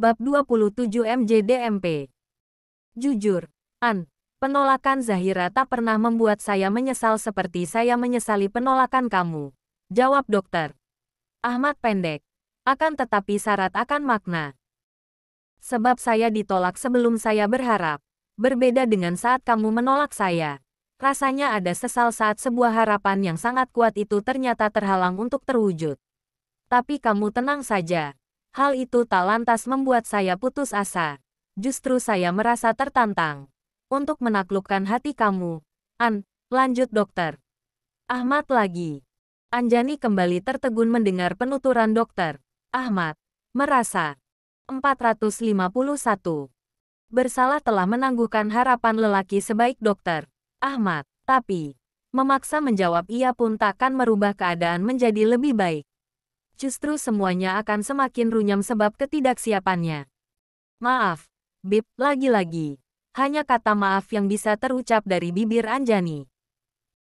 Bab 27 MJDMP. Jujur, An, penolakan Zahira tak pernah membuat saya menyesal seperti saya menyesali penolakan kamu. Jawab dokter. Ahmad pendek. Akan tetapi syarat akan makna. Sebab saya ditolak sebelum saya berharap. Berbeda dengan saat kamu menolak saya. Rasanya ada sesal saat sebuah harapan yang sangat kuat itu ternyata terhalang untuk terwujud. Tapi kamu tenang saja. Hal itu tak lantas membuat saya putus asa. Justru saya merasa tertantang. Untuk menaklukkan hati kamu. An, lanjut dokter. Ahmad lagi. Anjani kembali tertegun mendengar penuturan dokter. Ahmad merasa 451. Bersalah telah menangguhkan harapan lelaki sebaik dokter. Ahmad, tapi memaksa menjawab ia pun takkan merubah keadaan menjadi lebih baik. Justru semuanya akan semakin runyam sebab ketidaksiapannya. Maaf, Bib, lagi-lagi. Hanya kata maaf yang bisa terucap dari bibir Anjani.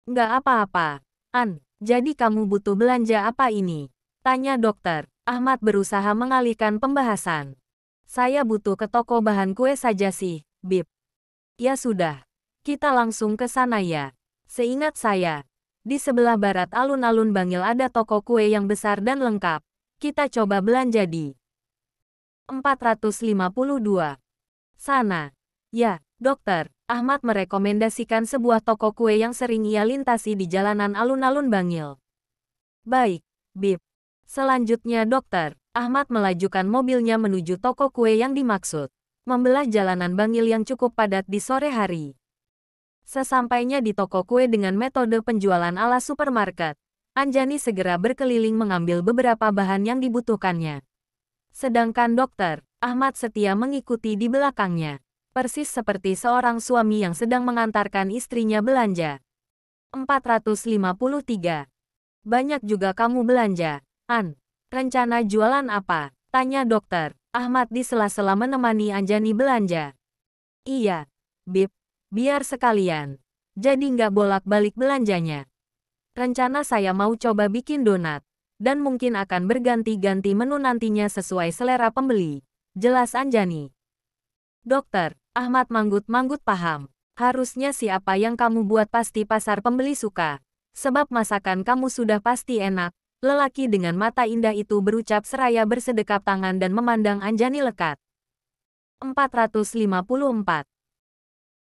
Nggak apa-apa, An, jadi kamu butuh belanja apa ini? Tanya dokter. Ahmad berusaha mengalihkan pembahasan. Saya butuh ke toko bahan kue saja sih, Bib. Ya sudah, kita langsung ke sana ya. Seingat saya, di sebelah barat alun-alun Bangil ada toko kue yang besar dan lengkap. Kita coba belanja di 452. Sana. Ya, dokter. Ahmad merekomendasikan sebuah toko kue yang sering ia lintasi di jalanan alun-alun Bangil. Baik, Bib. Selanjutnya dokter. Ahmad melajukan mobilnya menuju toko kue yang dimaksud. Membelah jalanan Bangil yang cukup padat di sore hari. Sesampainya di toko kue dengan metode penjualan ala supermarket, Anjani segera berkeliling mengambil beberapa bahan yang dibutuhkannya. Sedangkan dokter, Ahmad setia mengikuti di belakangnya. Persis seperti seorang suami yang sedang mengantarkan istrinya belanja. 453. Banyak juga kamu belanja, An. Rencana jualan apa? Tanya dokter. Ahmad di sela-sela menemani Anjani belanja. Iya, Bib. Biar sekalian. Jadi nggak bolak-balik belanjanya. Rencana saya mau coba bikin donat. Dan mungkin akan berganti-ganti menu nantinya sesuai selera pembeli. Jelas Anjani. Dokter, Ahmad manggut-manggut paham. Harusnya siapa yang kamu buat pasti pasar pembeli suka. Sebab masakan kamu sudah pasti enak. Lelaki dengan mata indah itu berucap seraya bersedekap tangan dan memandang Anjani lekat. 454.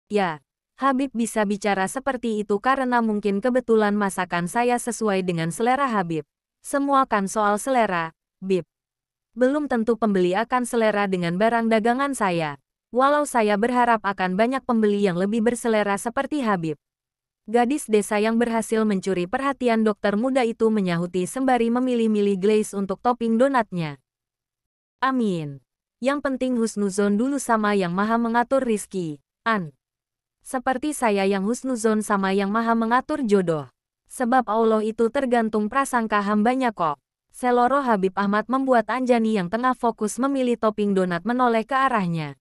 Ya, Habib bisa bicara seperti itu karena mungkin kebetulan masakan saya sesuai dengan selera Habib. Semua kan soal selera, Bib. Belum tentu pembeli akan selera dengan barang dagangan saya. Walau saya berharap akan banyak pembeli yang lebih berselera seperti Habib. Gadis desa yang berhasil mencuri perhatian dokter muda itu menyahuti sembari memilih-milih glaze untuk topping donatnya. Amin. Yang penting husnuzon dulu sama yang maha mengatur rizki, An. Seperti saya yang husnuzon sama yang maha mengatur jodoh. Sebab Allah itu tergantung prasangka hambanya kok. Seloroh Habib Ahmad membuat Anjani yang tengah fokus memilih topping donat menoleh ke arahnya.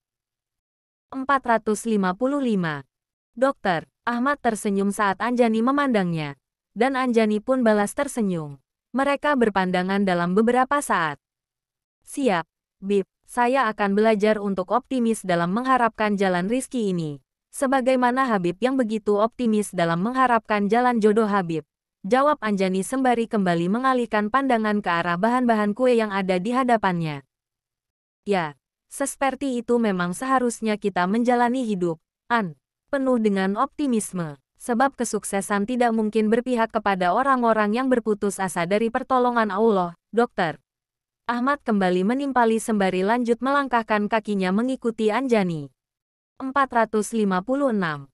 455. Dokter, Ahmad tersenyum saat Anjani memandangnya. Dan Anjani pun balas tersenyum. Mereka berpandangan dalam beberapa saat. Siap, Bib. Saya akan belajar untuk optimis dalam mengharapkan jalan rizki ini. Sebagaimana Habib yang begitu optimis dalam mengharapkan jalan jodoh Habib. Jawab Anjani sembari kembali mengalihkan pandangan ke arah bahan-bahan kue yang ada di hadapannya. Ya, seperti itu memang seharusnya kita menjalani hidup, An. Penuh dengan optimisme. Sebab kesuksesan tidak mungkin berpihak kepada orang-orang yang berputus asa dari pertolongan Allah, dokter. Ahmad kembali menimpali sembari lanjut melangkahkan kakinya mengikuti Anjani. 456.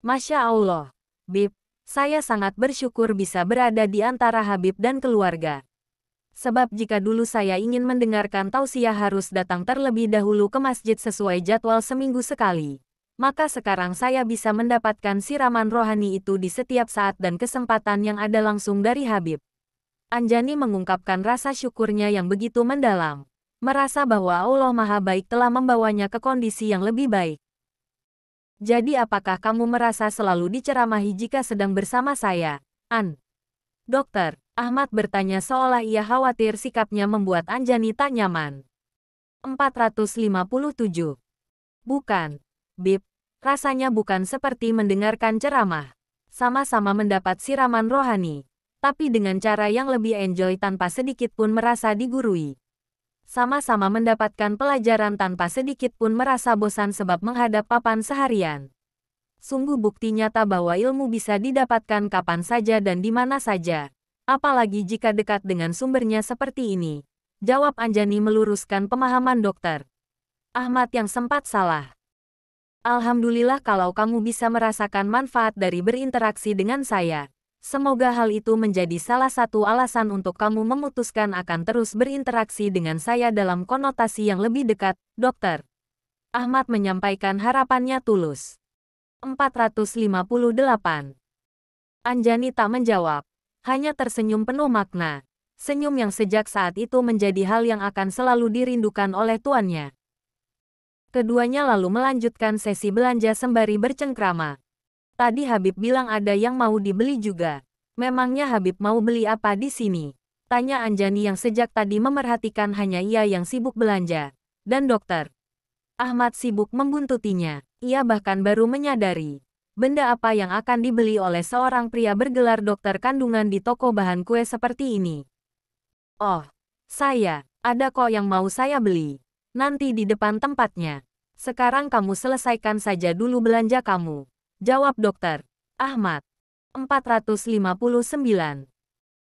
Masya Allah, Bib, saya sangat bersyukur bisa berada di antara Habib dan keluarga. Sebab jika dulu saya ingin mendengarkan tausiah harus datang terlebih dahulu ke masjid sesuai jadwal seminggu sekali. Maka sekarang saya bisa mendapatkan siraman rohani itu di setiap saat dan kesempatan yang ada langsung dari Habib. Anjani mengungkapkan rasa syukurnya yang begitu mendalam. Merasa bahwa Allah Maha Baik telah membawanya ke kondisi yang lebih baik. Jadi apakah kamu merasa selalu diceramahi jika sedang bersama saya, An? Dokter, Ahmad bertanya seolah ia khawatir sikapnya membuat Anjani tak nyaman. 457. Bukan, Bib. Rasanya bukan seperti mendengarkan ceramah. Sama-sama mendapat siraman rohani, tapi dengan cara yang lebih enjoy tanpa sedikit pun merasa digurui. Sama-sama mendapatkan pelajaran tanpa sedikit pun merasa bosan sebab menghadap papan seharian. Sungguh bukti nyata bahwa ilmu bisa didapatkan kapan saja dan di mana saja. Apalagi jika dekat dengan sumbernya seperti ini. Jawab Anjani meluruskan pemahaman dokter Ahmad yang sempat salah. Alhamdulillah kalau kamu bisa merasakan manfaat dari berinteraksi dengan saya. Semoga hal itu menjadi salah satu alasan untuk kamu memutuskan akan terus berinteraksi dengan saya dalam konotasi yang lebih dekat, dokter. Ahmad menyampaikan harapannya tulus. 458. Anjani tak menjawab, hanya tersenyum penuh makna. Senyum yang sejak saat itu menjadi hal yang akan selalu dirindukan oleh tuannya. Keduanya lalu melanjutkan sesi belanja sembari bercengkrama. Tadi Habib bilang ada yang mau dibeli juga. Memangnya Habib mau beli apa di sini? Tanya Anjani yang sejak tadi memerhatikan hanya ia yang sibuk belanja. Dan dokter Ahmad sibuk membuntutinya. Ia bahkan baru menyadari benda apa yang akan dibeli oleh seorang pria bergelar dokter kandungan di toko bahan kue seperti ini. Oh, ada kok yang mau saya beli. Nanti di depan tempatnya. Sekarang kamu selesaikan saja dulu belanja kamu. Jawab dokter Ahmad. 459.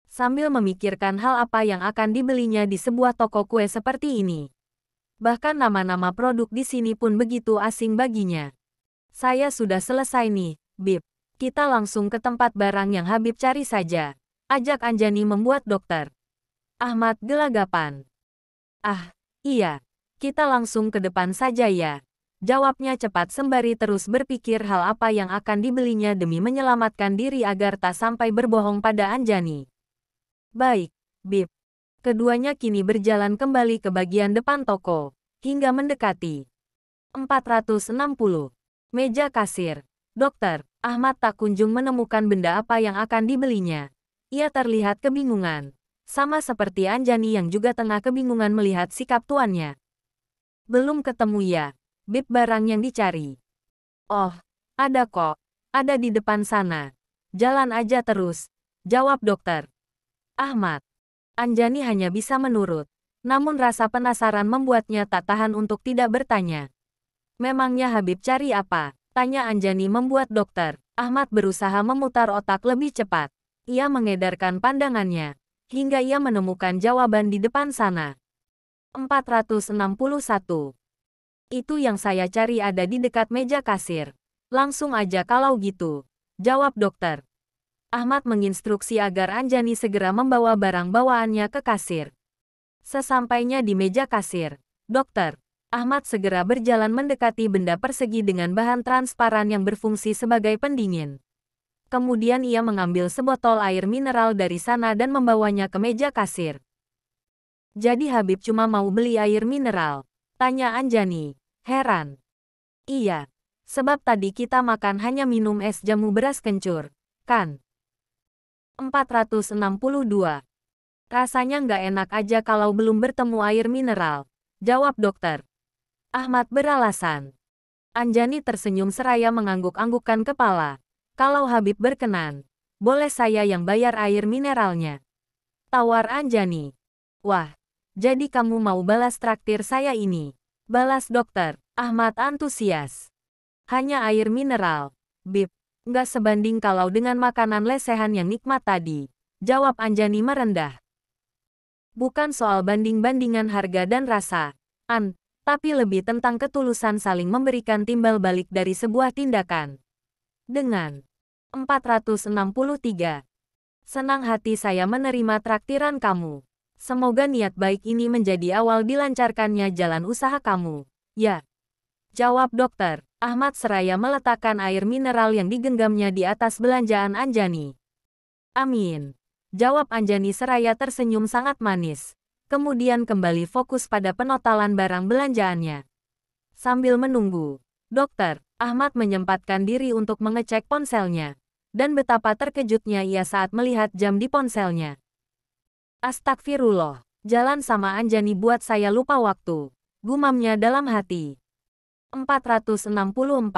Sambil memikirkan hal apa yang akan dibelinya di sebuah toko kue seperti ini. Bahkan nama-nama produk di sini pun begitu asing baginya. Saya sudah selesai nih, Bib. Kita langsung ke tempat barang yang Habib cari saja. Ajak Anjani membuat dokter Ahmad gelagapan. Ah, iya. Kita langsung ke depan saja ya. Jawabnya cepat sembari terus berpikir hal apa yang akan dibelinya demi menyelamatkan diri agar tak sampai berbohong pada Anjani. Baik, Bib. Keduanya kini berjalan kembali ke bagian depan toko, hingga mendekati 460. Meja kasir. Dokter Ahmad tak kunjung menemukan benda apa yang akan dibelinya. Ia terlihat kebingungan. Sama seperti Anjani yang juga tengah kebingungan melihat sikap tuannya. Belum ketemu ya, Bib, barang yang dicari. Oh, ada kok. Ada di depan sana. Jalan aja terus. Jawab dokter Ahmad. Anjani hanya bisa menurut. Namun rasa penasaran membuatnya tak tahan untuk tidak bertanya. Memangnya Habib cari apa? Tanya Anjani membuat dokter Ahmad berusaha memutar otak lebih cepat. Ia mengedarkan pandangannya hingga ia menemukan jawaban di depan sana. 461. Itu yang saya cari ada di dekat meja kasir. Langsung aja kalau gitu. Jawab dokter Ahmad menginstruksi agar Anjani segera membawa barang bawaannya ke kasir. Sesampainya di meja kasir, dokter Ahmad segera berjalan mendekati benda persegi dengan bahan transparan yang berfungsi sebagai pendingin. Kemudian ia mengambil sebotol air mineral dari sana dan membawanya ke meja kasir. Jadi Habib cuma mau beli air mineral? Tanya Anjani, heran. Iya, sebab tadi kita makan hanya minum es jamu beras kencur, kan? 462. Rasanya nggak enak aja kalau belum bertemu air mineral. Jawab dokter Ahmad beralasan. Anjani tersenyum seraya mengangguk-anggukkan kepala. Kalau Habib berkenan, boleh saya yang bayar air mineralnya. Tawar Anjani. Wah, jadi kamu mau balas traktir saya ini? Balas dokter Ahmad antusias. Hanya air mineral, Bib. Nggak sebanding kalau dengan makanan lesehan yang nikmat tadi. Jawab Anjani merendah. Bukan soal banding-bandingan harga dan rasa, tapi lebih tentang ketulusan saling memberikan timbal balik dari sebuah tindakan. Dengan 463. Senang hati saya menerima traktiran kamu. Semoga niat baik ini menjadi awal dilancarkannya jalan usaha kamu. Ya. Jawab dokter Ahmad seraya meletakkan air mineral yang digenggamnya di atas belanjaan Anjani. Amin. Jawab Anjani seraya tersenyum sangat manis. Kemudian kembali fokus pada penotalan barang belanjaannya. Sambil menunggu, dokter Ahmad menyempatkan diri untuk mengecek ponselnya. Dan betapa terkejutnya ia saat melihat jam di ponselnya. Astagfirullah, jalan sama Anjani buat saya lupa waktu. Gumamnya dalam hati. 464.